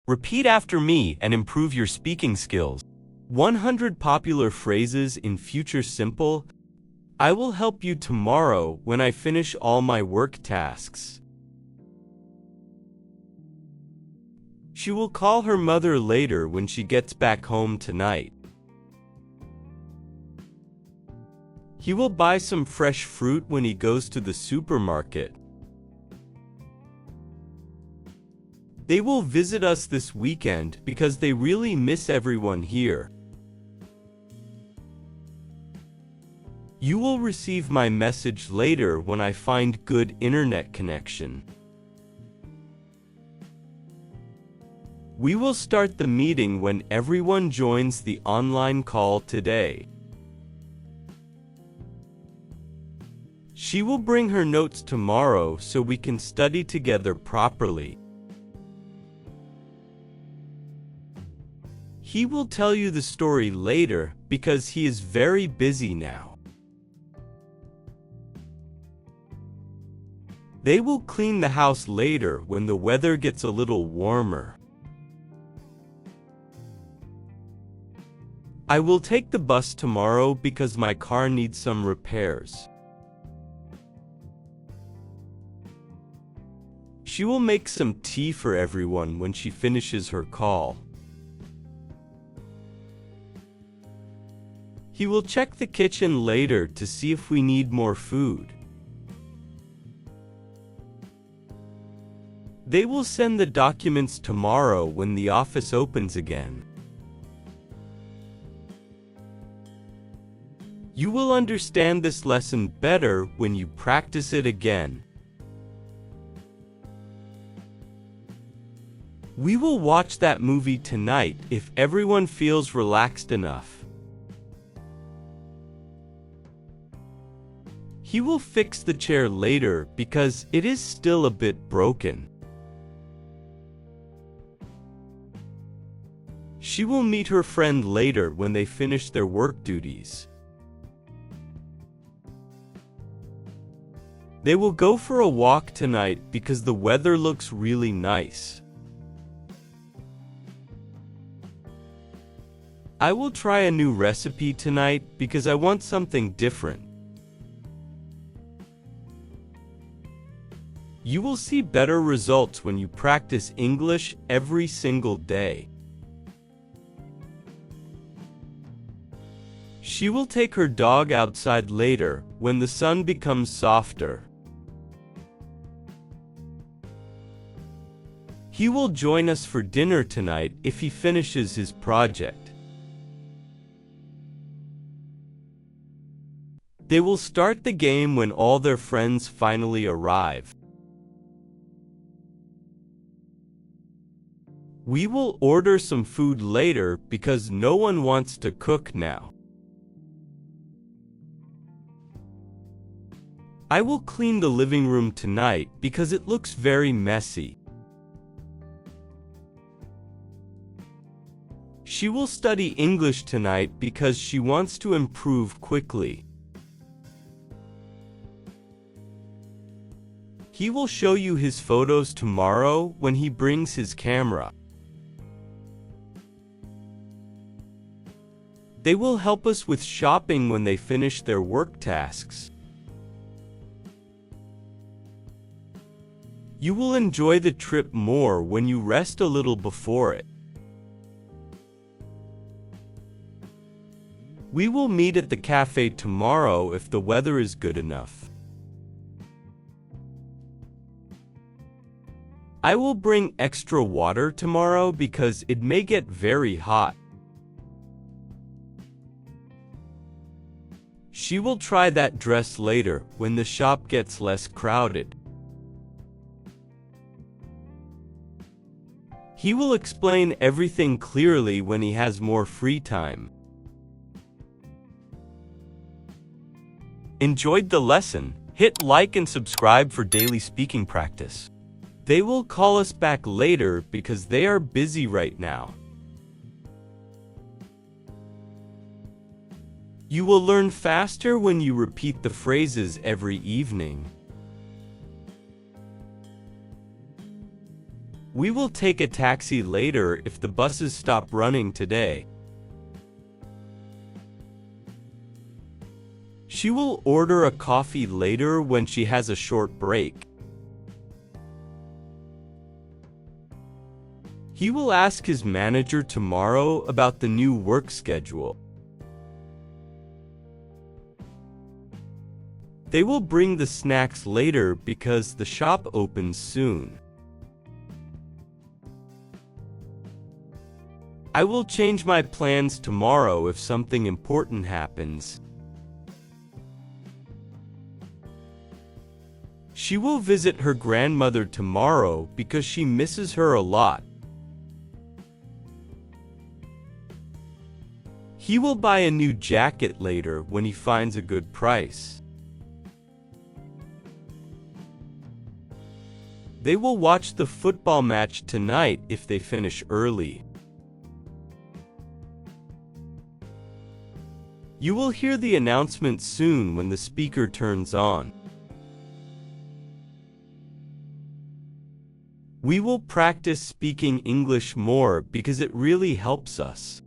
Repeat after me and improve your speaking skills. 100 popular phrases in future simple. I will help you tomorrow when I finish all my work tasks. She will call her mother later when she gets back home tonight. He will buy some fresh fruit when he goes to the supermarket. They will visit us this weekend because they really miss everyone here. You will receive my message later when I find good internet connection. We will start the meeting when everyone joins the online call today. She will bring her notes tomorrow so we can study together properly. He will tell you the story later because he is very busy now. They will clean the house later when the weather gets a little warmer. I will take the bus tomorrow because my car needs some repairs. She will make some tea for everyone when she finishes her call. He will check the kitchen later to see if we need more food. They will send the documents tomorrow when the office opens again. You will understand this lesson better when you practice it again. We will watch that movie tonight if everyone feels relaxed enough. He will fix the chair later because it is still a bit broken. She will meet her friend later when they finish their work duties. They will go for a walk tonight because the weather looks really nice. I will try a new recipe tonight because I want something different. You will see better results when you practice English every single day. She will take her dog outside later when the sun becomes softer. He will join us for dinner tonight if he finishes his project. They will start the game when all their friends finally arrive. We will order some food later because no one wants to cook now. I will clean the living room tonight because it looks very messy. She will study English tonight because she wants to improve quickly. He will show you his photos tomorrow when he brings his camera. They will help us with shopping when they finish their work tasks. You will enjoy the trip more when you rest a little before it. We will meet at the cafe tomorrow if the weather is good enough. I will bring extra water tomorrow because it may get very hot. She will try that dress later when the shop gets less crowded. He will explain everything clearly when he has more free time. Enjoyed the lesson? Hit like and subscribe for daily speaking practice. They will call us back later because they are busy right now. You will learn faster when you repeat the phrases every evening. We will take a taxi later if the buses stop running today. She will order a coffee later when she has a short break. He will ask his manager tomorrow about the new work schedule. They will bring the snacks later because the shop opens soon. I will change my plans tomorrow if something important happens. She will visit her grandmother tomorrow because she misses her a lot. He will buy a new jacket later when he finds a good price. They will watch the football match tonight if they finish early. You will hear the announcement soon when the speaker turns on. We will practice speaking English more because it really helps us.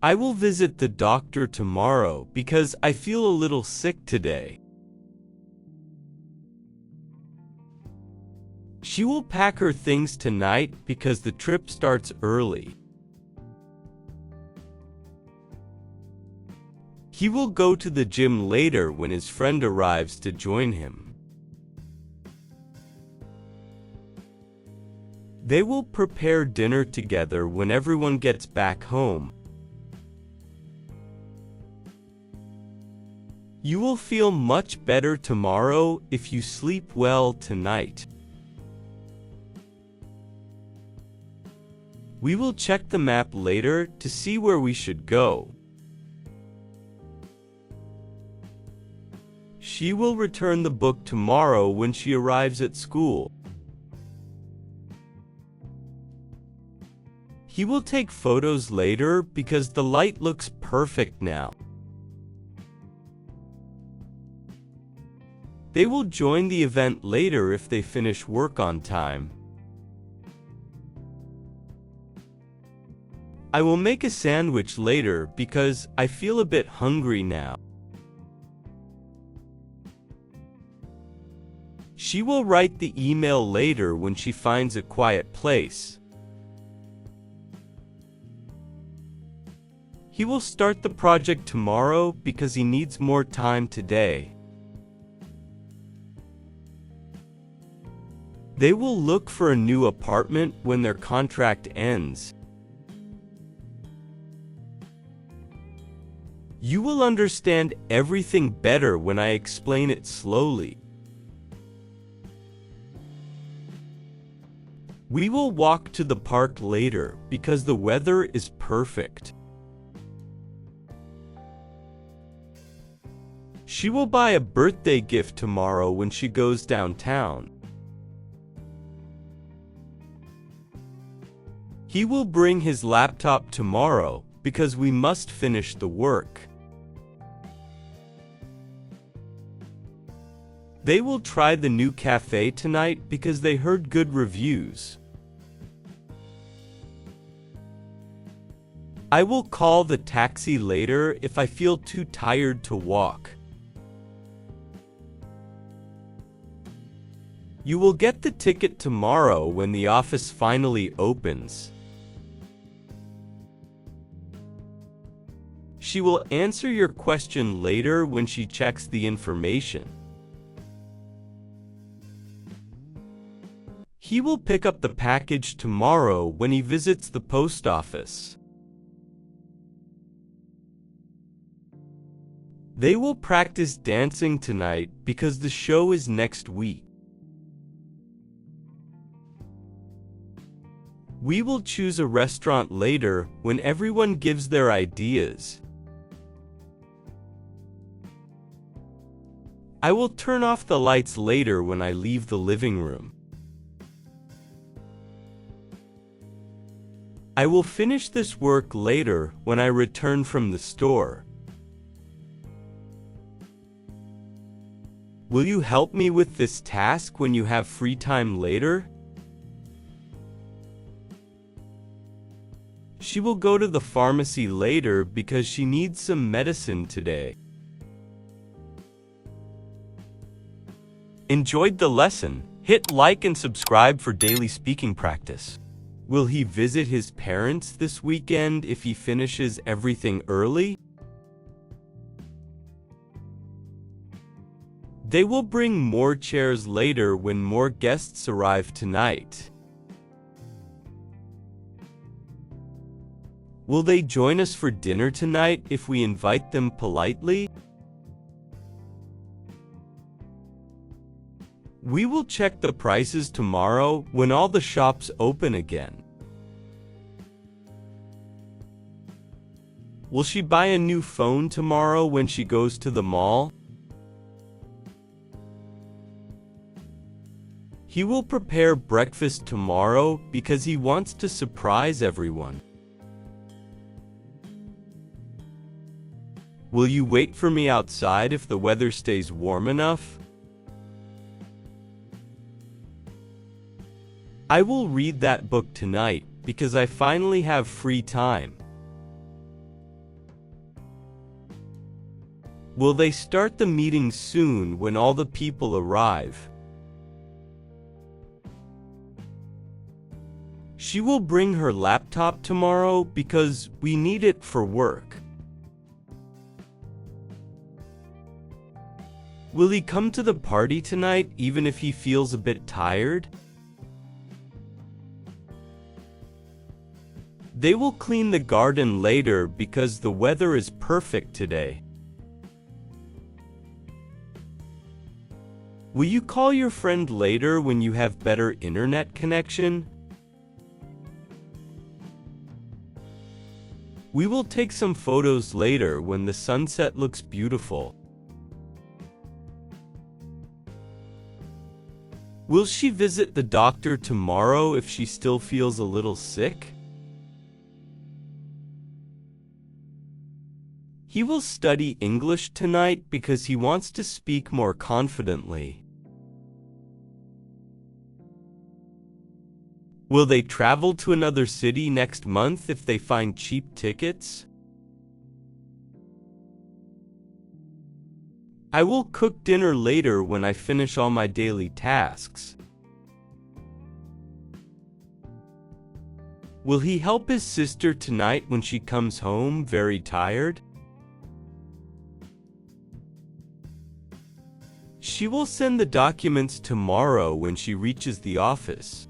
I will visit the doctor tomorrow because I feel a little sick today. She will pack her things tonight because the trip starts early. He will go to the gym later when his friend arrives to join him. They will prepare dinner together when everyone gets back home. You will feel much better tomorrow if you sleep well tonight. We will check the map later to see where we should go. She will return the book tomorrow when she arrives at school. He will take photos later because the light looks perfect now. They will join the event later if they finish work on time. I will make a sandwich later because I feel a bit hungry now. She will write the email later when she finds a quiet place. He will start the project tomorrow because he needs more time today. They will look for a new apartment when their contract ends. You will understand everything better when I explain it slowly. We will walk to the park later because the weather is perfect. She will buy a birthday gift tomorrow when she goes downtown. He will bring his laptop tomorrow because we must finish the work. They will try the new cafe tonight because they heard good reviews. I will call the taxi later if I feel too tired to walk. You will get the ticket tomorrow when the office finally opens. She will answer your question later when she checks the information. He will pick up the package tomorrow when he visits the post office. They will practice dancing tonight because the show is next week. We will choose a restaurant later when everyone gives their ideas. I will turn off the lights later when I leave the living room. I will finish this work later when I return from the store. Will you help me with this task when you have free time later? She will go to the pharmacy later because she needs some medicine today. Enjoyed the lesson? Hit like and subscribe for daily speaking practice. Will he visit his parents this weekend if he finishes everything early? They will bring more chairs later when more guests arrive tonight. Will they join us for dinner tonight if we invite them politely? We will check the prices tomorrow when all the shops open again. Will she buy a new phone tomorrow when she goes to the mall? He will prepare breakfast tomorrow because he wants to surprise everyone. Will you wait for me outside if the weather stays warm enough? I will read that book tonight because I finally have free time. Will they start the meeting soon when all the people arrive? She will bring her laptop tomorrow because we need it for work. Will he come to the party tonight even if he feels a bit tired? They will clean the garden later because the weather is perfect today. Will you call your friend later when you have better internet connection? We will take some photos later when the sunset looks beautiful. Will she visit the doctor tomorrow if she still feels a little sick? He will study English tonight because he wants to speak more confidently. Will they travel to another city next month if they find cheap tickets? I will cook dinner later when I finish all my daily tasks. Will he help his sister tonight when she comes home very tired? She will send the documents tomorrow when she reaches the office.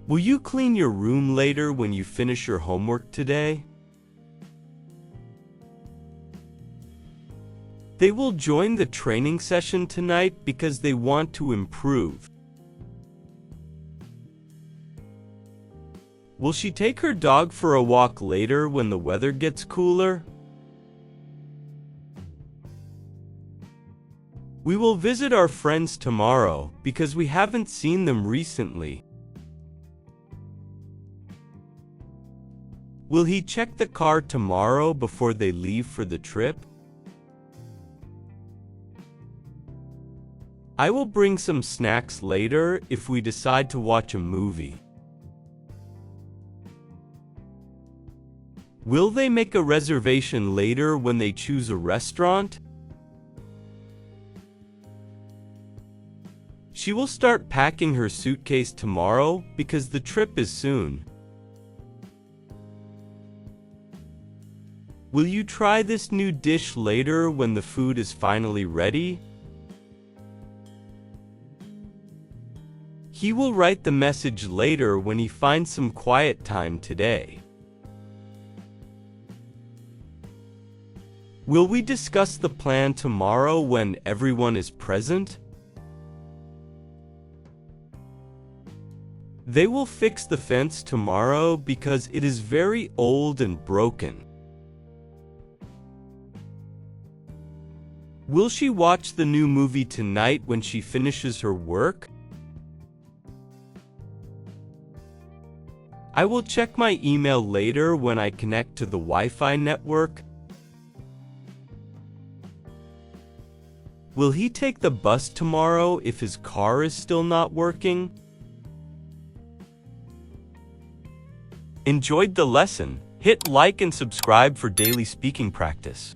Will you clean your room later when you finish your homework today? They will join the training session tonight because they want to improve. Will she take her dog for a walk later when the weather gets cooler? We will visit our friends tomorrow because we haven't seen them recently. Will he check the car tomorrow before they leave for the trip? I will bring some snacks later if we decide to watch a movie. Will they make a reservation later when they choose a restaurant? She will start packing her suitcase tomorrow because the trip is soon. Will you try this new dish later when the food is finally ready? He will write the message later when he finds some quiet time today. Will we discuss the plan tomorrow when everyone is present? They will fix the fence tomorrow because it is very old and broken. Will she watch the new movie tonight when she finishes her work? I will check my email later when I connect to the Wi-Fi network. Will he take the bus tomorrow if his car is still not working? Enjoyed the lesson? Hit like and subscribe for daily speaking practice.